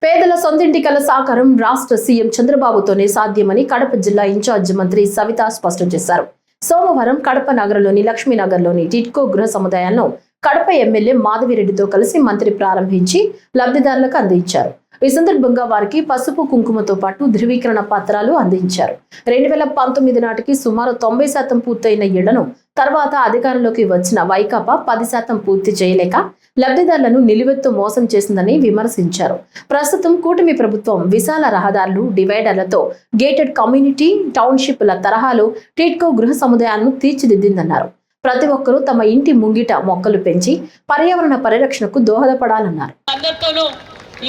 పేదల సొంతింటి కల సాకారం రాష్ట్ర సీఎం చంద్రబాబుతోనే సాధ్యమని కడప జిల్లా ఇన్ఛార్జ్ మంత్రి సవిత స్పష్టం చేశారు. సోమవారం కడప నగరంలోని లక్ష్మీనగర్లోని టిట్కో గృహ సముదాయాలను కడప ఎమ్మెల్యే మాధవిరెడ్డితో కలిసి మంత్రి ప్రారంభించి లబ్ధిదారులకు అందించారు. ఈ సందర్భంగా వారికి పసుపు కుంకుమతో పాటు ధృవీకరణ పత్రాలు అందించారు. 2019 నాటికి సుమారు 90% పూర్తయిన ఇళ్లను తర్వాత అధికారంలోకి వచ్చిన వైకాపా 10% పూర్తి చేయలేక లబ్ధిదారులను నిలువెత్తు మోసం చేసిందని విమర్శించారు. ప్రస్తుతం కూటమి ప్రభుత్వం విశాల రహదారులు, డివైడర్లతో గేటెడ్ కమ్యూనిటీ టౌన్షిప్ల తరహాలో టిట్కో గృహ సముదాయాలను తీర్చిదిద్దిందన్నారు. ప్రతి ఒక్కరూ తమ ఇంటి ముంగిట మొక్కలు పెంచి పర్యావరణ పరిరక్షణకు దోహదపడాలన్నారు.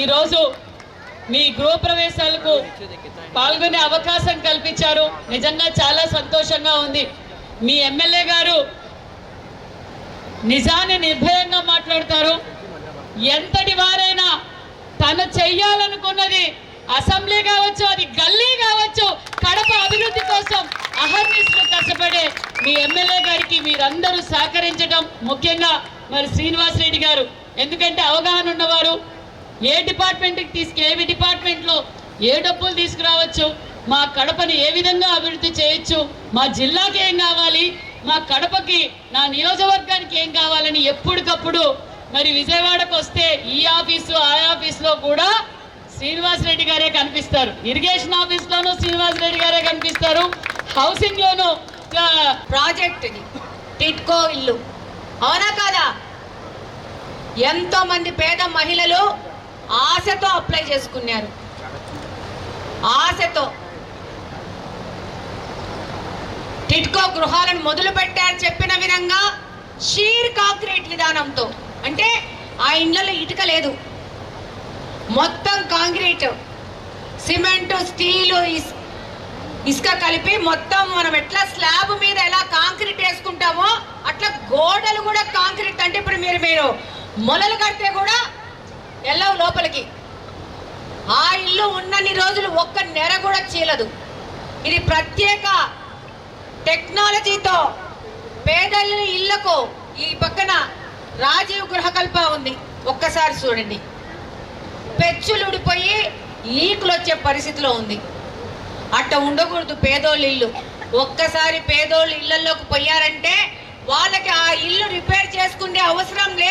ఈ రోజు మీ గృహప్రవేశాలకు పాల్గొనే అవకాశం కల్పించారు. నిజంగా చాలా సంతోషంగా ఉంది. మీ ఎమ్మెల్యే గారు నిజాన్ని నిర్భయంగా మాట్లాడతారు. ఎంతటి వారైనా తను చెయ్యాలనుకున్నది అసెంబ్లీ కావచ్చు, అది గల్లీ కావచ్చు, కడప అభివృద్ధి కోసం అహర్నిశలు కష్టపడే మీ ఎమ్మెల్యే గారికి మీరందరూ సహకరించడం, ముఖ్యంగా మరి శ్రీనివాసరెడ్డి గారు, ఎందుకంటే అవగాహన ఉన్నవారు, ఏ డిపార్ట్మెంట్లో ఏ డబ్బులు తీసుకురావచ్చు, మా కడపని ఏ విధంగా అభివృద్ధి చేయొచ్చు, మా జిల్లాకి ఏం కావాలి, మా కడపకి నా నియోజకవర్గానికి ఏం కావాలని ఎప్పటికప్పుడు మరి విజయవాడకు వస్తే ఈ ఆఫీసు ఆ ఆఫీసులో కూడా శ్రీనివాసరెడ్డి గారే కనిపిస్తారు. ఇరిగేషన్ ఆఫీస్లోనూ శ్రీనివాసరెడ్డి గారే కనిపిస్తారు. హౌసింగ్లోనూ ప్రాజెక్ట్ టిట్కో ఇల్లు, అవునా కాదా? ఎంతో మంది పేద మహిళలు ఆశతో అప్లై చేసుకున్నారు. ఆశతో టిట్కో గృహాలను మొదలు పెట్టారు. చెప్పిన విధంగా షీర్ కాంక్రీట్ విధానంతో, అంటే ఆ ఇండ్లలో ఇటుక లేదు, మొత్తం కాంక్రీట్, సిమెంట్, స్టీలు, ఇసుక కలిపి మొత్తం మనం ఎట్లా స్లాబ్ మీద ఎలా కాంక్రీట్ వేసుకుంటామో అట్లా గోడలు కూడా కాంక్రీట్. అంటే ఇప్పుడు మీరు మొలలు కడితే కూడా వెళ్ళవు లోపలికి. ఆ ఇల్లు ఉన్నన్ని రోజులు ఒక్క నెర కూడా చీలదు. ఇది ప్రత్యేక టెక్నాలజీతో పేదల ఇళ్లకు ఈ పక్కన రాజీవ్ గృహకల్ప ఉంది. ఒక్కసారి చూడండి, పెచ్చులు ఊడిపోయి లీకులు వచ్చే పరిస్థితిలో ఉంది. అట్ట ఉండకూడదు పేదోళ్ళ ఇల్లు. ఒక్కసారి పేదోళ్ళు ఇళ్లలోకి పోయారంటే వాళ్ళకి ఆ ఇల్లు రిపేర్ చేసుకునే అవసరం లేదు.